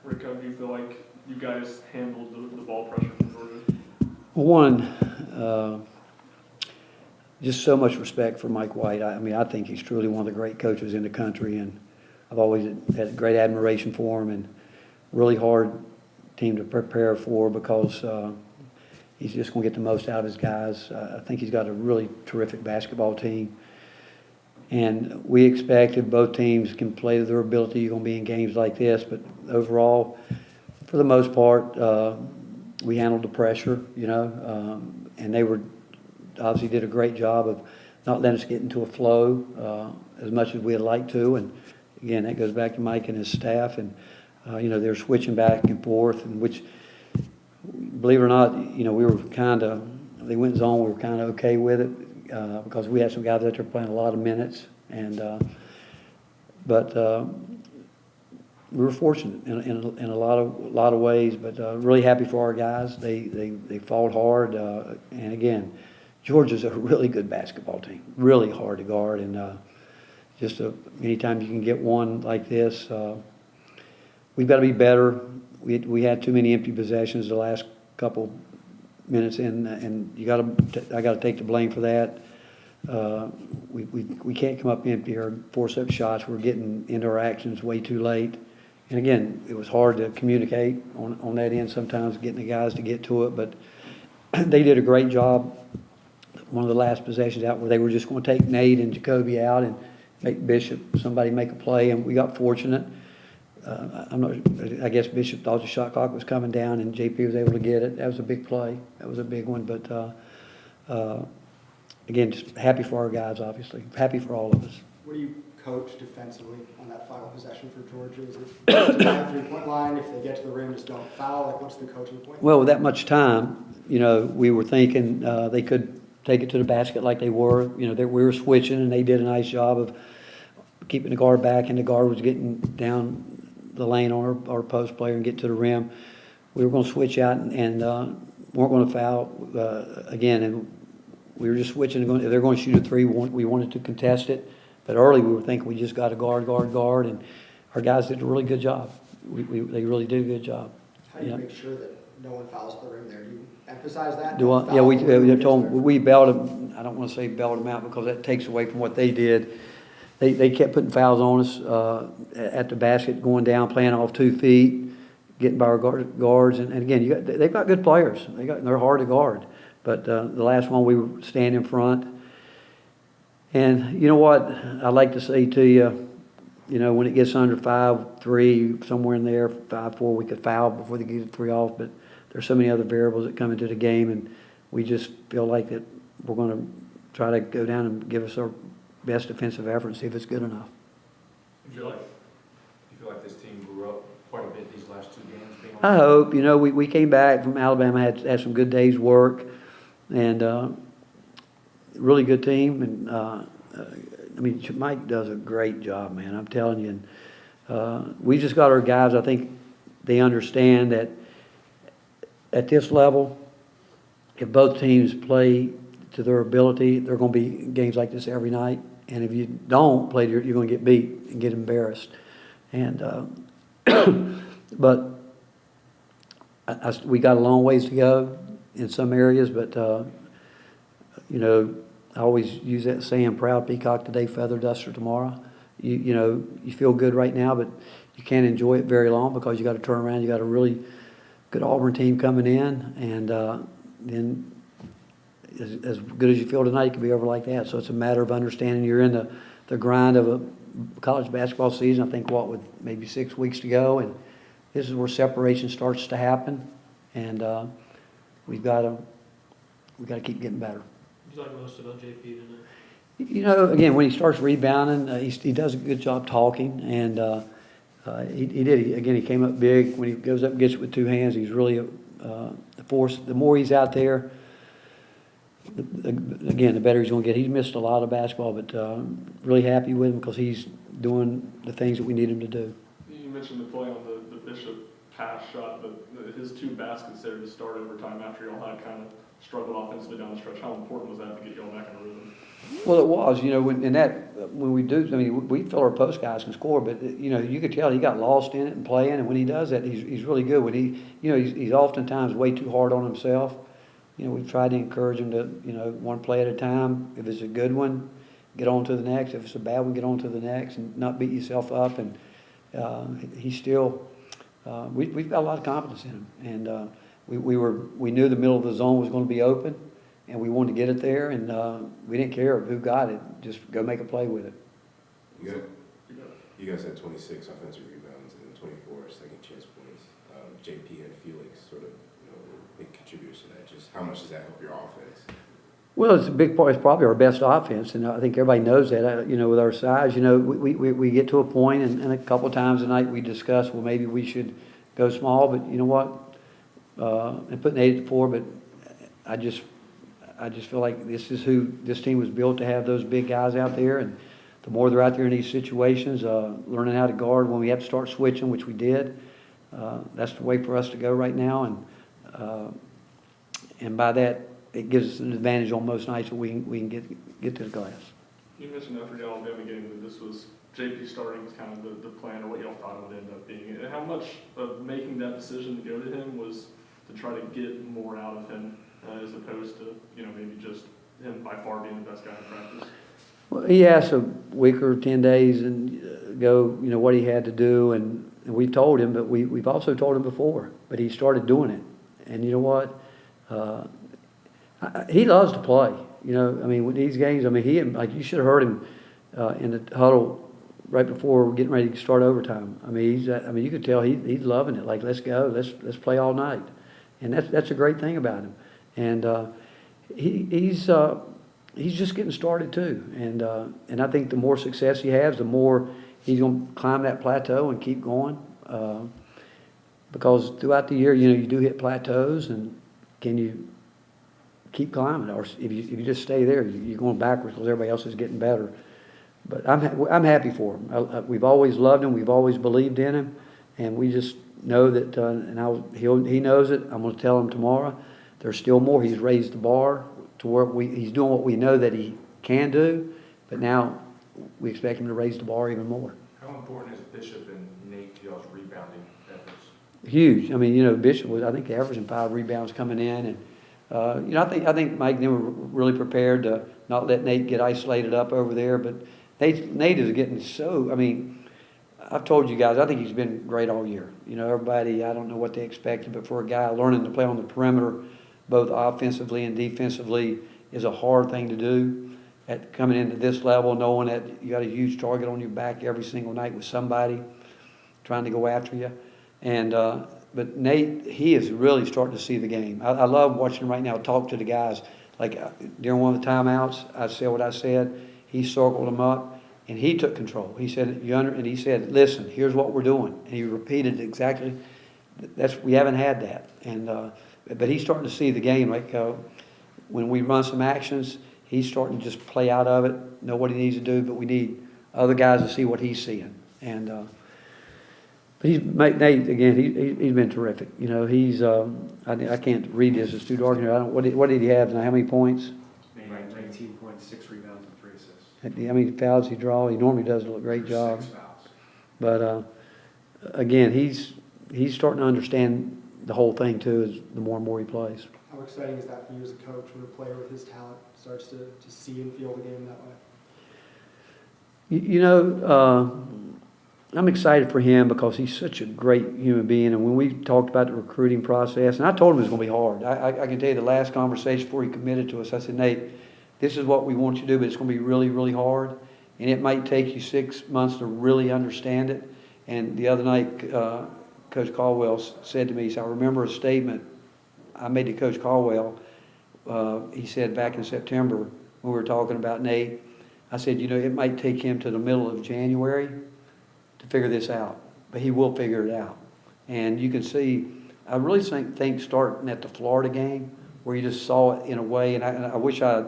Rick, how do you feel like you guys handled the ball pressure from Georgia? One, just so much respect for Mike White. I mean, I think he's truly one of the great coaches in the country, and I've always had great admiration for him, and really hard team to prepare for because he's just going to get the most out of his guys. I think he's got a really terrific basketball team. And we expect if both teams can play to their ability, you're going to be in games like this. But overall, for the most part, we handled the pressure, and they were obviously did a great job of not letting us get into a flow as much as we'd like to. And again, that goes back to Mike and his staff. And, they're switching back and forth, and which, believe it or not, we were kind of, they went zone, we were kind of okay with it because we had some guys out there playing a lot of minutes. And, but we were fortunate in a lot of ways, but really happy for our guys. They fought hard, and again, Georgia's a really good basketball team, really hard to guard, and just anytime you can get one like this, we've got to be better. We had too many empty possessions the last couple minutes in, and I got to take the blame for that. We can't come up empty or force up shots. We're getting into our actions way too late. And again, it was hard to communicate on that end sometimes, getting the guys to get to it, but they did a great job. One of the last possessions out where they were just going to take Nate and Jacoby out and make somebody make a play, and we got fortunate. I guess Bishop thought the shot clock was coming down and JP was able to get it. That was a big play. That was a big one, but again, just happy for our guys, obviously. Happy for all of us. What do you coach defensively on that final possession for Georgia? Is it to the three-point line? If they get to the rim, just don't foul? Like, what's the coaching point? Well, with that much time, we were thinking they could take it to the basket like they were. We were switching, and they did a nice job of keeping the guard back, and the guard was getting down the lane on our post player and get to the rim. We were going to switch out and weren't going to foul again, and we were just switching. If they're going to shoot a three, we wanted to contest it. But early we were thinking we just got to guard, and our guys did a really good job. They really did a good job. How do you make sure that no one fouls at the rim there? Do you emphasize that? Yeah, we told them, we bailed them. I don't want to say bailed them out because that takes away from what they did. They kept putting fouls on us at the basket, going down, playing off 2 feet, getting by our guards. And again, they've got good players. They're hard to guard. But the last one, we were standing in front. And you know what I'd like to say to you, when it gets under 5-3, somewhere in there, 5-4, we could foul before they get the three off. But there's so many other variables that come into the game, and we just feel like that we're going to try to go down and give us our best defensive effort and see if it's good enough. Do you feel like this team grew up quite a bit these last 2 games? I hope. We came back from Alabama, had some good days' work, and really good team. And Mike does a great job, man. I'm telling you. And we just got our guys. I think they understand that at this level, if both teams play to their ability, there are going to be games like this every night. And if you don't play, you're going to get beat and get embarrassed. And but we got a long ways to go in some areas. But I always use that saying: "Proud peacock today, feather duster tomorrow." You feel good right now, but you can't enjoy it very long because you got to turn around. You got a really good Auburn team coming in, and then. As good as you feel tonight, it can be over like that. So it's a matter of understanding you're in the grind of a college basketball season. I think with maybe 6 weeks to go, and this is where separation starts to happen. And we've got to keep getting better. What do you like most about JP tonight? Again, when he starts rebounding, he does a good job talking, and he did. He came up big. When he goes up and gets it with 2 hands, he's really a force. The more he's out there, again, the better he's going to get. He's missed a lot of basketball, but really happy with him because he's doing the things that we need him to do. You mentioned the play on the the Bishop pass shot, but his 2 baskets there to start overtime after y'all had kind of struggled offensively down the stretch. How important was that to get y'all back in a rhythm? Well, it was, when we do, I mean, we feel our post guys can score, but, you could tell he got lost in it and playing, and when he does that, he's really good. When he's oftentimes way too hard on himself. We've tried to encourage him to, one play at a time. If it's a good one, get on to the next. If it's a bad one, get on to the next and not beat yourself up. And he's still, we've got a lot of confidence in him. And we knew the middle of the zone was going to be open, and we wanted to get it there, and we didn't care who got it. Just go make a play with it. You guys had 26 offensive rebounds and 24 second chance points. JP and Felix sort of, big contributors to that. Just how much does that help your offense? Well, it's a big part. It's probably our best offense, and I think everybody knows that. With our size, we get to a point, and a couple of times a night we discuss, well, maybe we should go small, but you know what? And putting 8 at the 4, but I just feel like this is who this team was built to have, those big guys out there, and the more they're out there in these situations, learning how to guard when we have to start switching, which we did. That's the way for us to go right now, and by that, it gives us an advantage on most nights that we can get to the glass. You mentioned after the Alabama game that this was JP starting was kind of the plan, or what y'all thought it would end up being. And how much of making that decision to go to him was to try to get more out of him, as opposed to maybe just him by far being the best guy in practice? Well, he asked a week or 10 days and go, what he had to do, and we told him, but we've also told him before, but he started doing it. And you know what? He loves to play. With these games, you should have heard him in the huddle right before we're getting ready to start overtime. You could tell he's loving it. Like, let's go, let's play all night, and that's a great thing about him. And he's just getting started too. And I think the more success he has, the more he's going to climb that plateau and keep going. Because throughout the year, you do hit plateaus, and can you keep climbing? Or if you just stay there, you're going backwards because everybody else is getting better. But I'm happy for him. We've always loved him. We've always believed in him, and we just know that. He knows it. I'm going to tell him tomorrow. There's still more. He's raised the bar to where he's doing what we know that he can do, but now we expect him to raise the bar even more. How important is Bishop and Nate to y'all's rebounding efforts? Huge. Bishop was, I think, averaging 5 rebounds coming in, and I think Mike and them were really prepared to not let Nate get isolated up over there. But Nate is getting so. I've told you guys, I think he's been great all year. Everybody, I don't know what they expected, but for a guy learning to play on the perimeter, both offensively and defensively, is a hard thing to do. At coming into this level, knowing that you got a huge target on your back every single night with somebody trying to go after you. And but Nate, he is really starting to see the game. I love watching him right now talk to the guys. Like during one of the timeouts, I said what I said. He circled them up, and he took control. He said, and he said, listen, here's what we're doing. And he repeated exactly. We haven't had that. And but he's starting to see the game. Like when we run some actions, he's starting to just play out of it, know what he needs to do. But we need other guys to see what he's seeing. And but Nate again. He's been terrific. He's I can't read this. It's too dark here. What did he have now? How many points? 19 points, 6 rebounds, and 3 assists. How many fouls he draw? He normally does a great job. 6 fouls. But again, he's starting to understand the whole thing too. As the more and more he plays. How exciting is that for you as a coach when a player with his talent starts to see and feel the game that way? I'm excited for him because he's such a great human being. And when we talked about the recruiting process, and I told him it was going to be hard. I can tell you the last conversation before he committed to us, I said, Nate, this is what we want you to do, but it's going to be really, really hard. And it might take you 6 months to really understand it. And the other night, Coach Caldwell said to me, he said, I remember a statement I made to Coach Caldwell. He said back in September when we were talking about Nate, I said, it might take him to the middle of January to figure this out, but he will figure it out. And you can see, I really think starting at the Florida game, where you just saw it in a way, and I wish I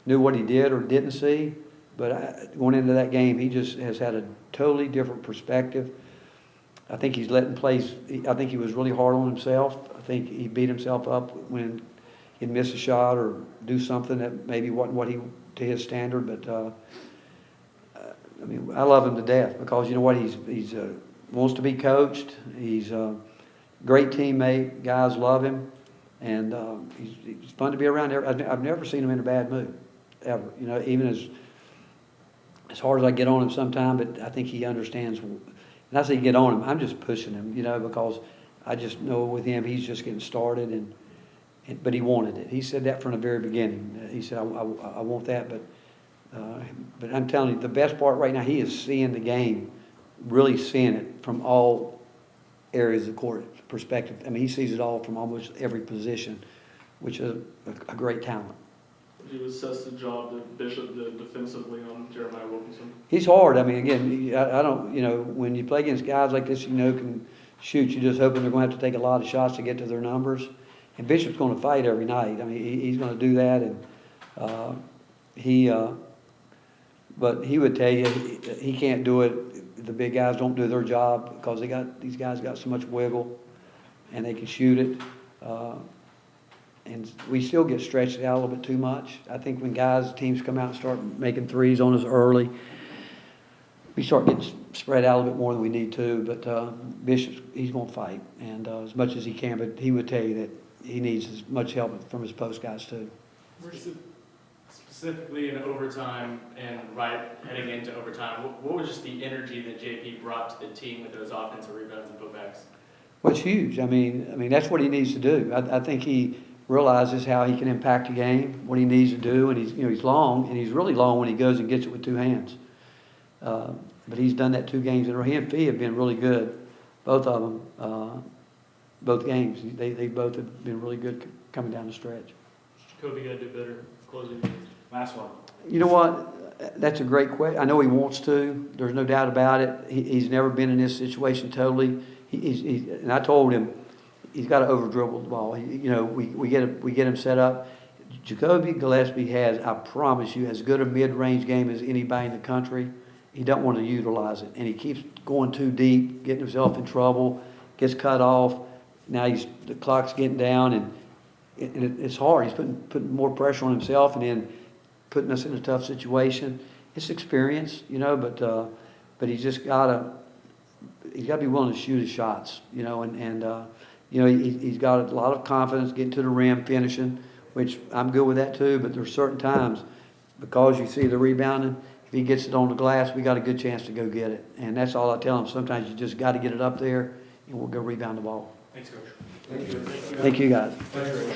knew what he did or didn't see, but going into that game, he just has had a totally different perspective. I think he's letting plays, I think he was really hard on himself. I think he beat himself up when he'd miss a shot or do something that maybe wasn't what he, to his standard, but, I mean, I love him to death because you know what, he's wants to be coached. He's a great teammate. Guys love him, and he's fun to be around. I've never seen him in a bad mood, ever. You know, even as hard as I get on him sometime, but I think he understands. And I say get on him, I'm just pushing him, you know, because I just know with him he's just getting started, but he wanted it. He said that from the very beginning. He said, I want that, but I'm telling you, the best part right now, he is seeing the game, really seeing it from all areas of the court perspective. I mean, he sees it all from almost every position, which is a great talent. He assessed the job that Bishop did defensively on Jeremiah Wilkinson. He's hard. I mean, again, I don't, you know, when you play against guys like this, you know, can shoot, you're just hoping they're going to have to take a lot of shots to get to their numbers. And Bishop's going to fight every night. I mean, he's going to do that, and but he would tell you he can't do it. The big guys don't do their job because these guys got so much wiggle, and they can shoot it. And we still get stretched out a little bit too much. I think when teams come out and start making threes on us early, we start getting spread out a little bit more than we need to. But Bishop, he's going to fight, and as much as he can. But he would tell you that he needs as much help from his post guys too. Specifically in overtime and right heading into overtime, what was just the energy that JP brought to the team with those offensive rebounds and putbacks? Well, it's huge. I mean that's what he needs to do. I think he realizes how he can impact the game, what he needs to do, and he's long, and he's really long when he goes and gets it with two hands. But he's done that 2 games in a row. He and Fee have been really good, both of them, both games. They both have been really good coming down the stretch. Jacoby got to do better closing. Last one. You know what? That's a great question. I know he wants to. There's no doubt about it. He's never been in this situation totally. And I told him he's got to over dribble the ball. We get him set up. Jacoby Gillespie has, I promise you, as good a mid-range game as anybody in the country. He don't want to utilize it, and he keeps going too deep, getting himself in trouble, gets cut off. Now the clock's getting down, and it's hard. He's putting more pressure on himself, and then putting us in a tough situation. It's experience, but he's just he's got to be willing to shoot his shots, and he's got a lot of confidence getting to the rim, finishing, which I'm good with that too. But there's certain times, because you see the rebounding, if he gets it on the glass, we got a good chance to go get it, and that's all I tell him. Sometimes you just got to get it up there, and we'll go rebound the ball. Thanks, Coach. Thank you, guys. Pleasure.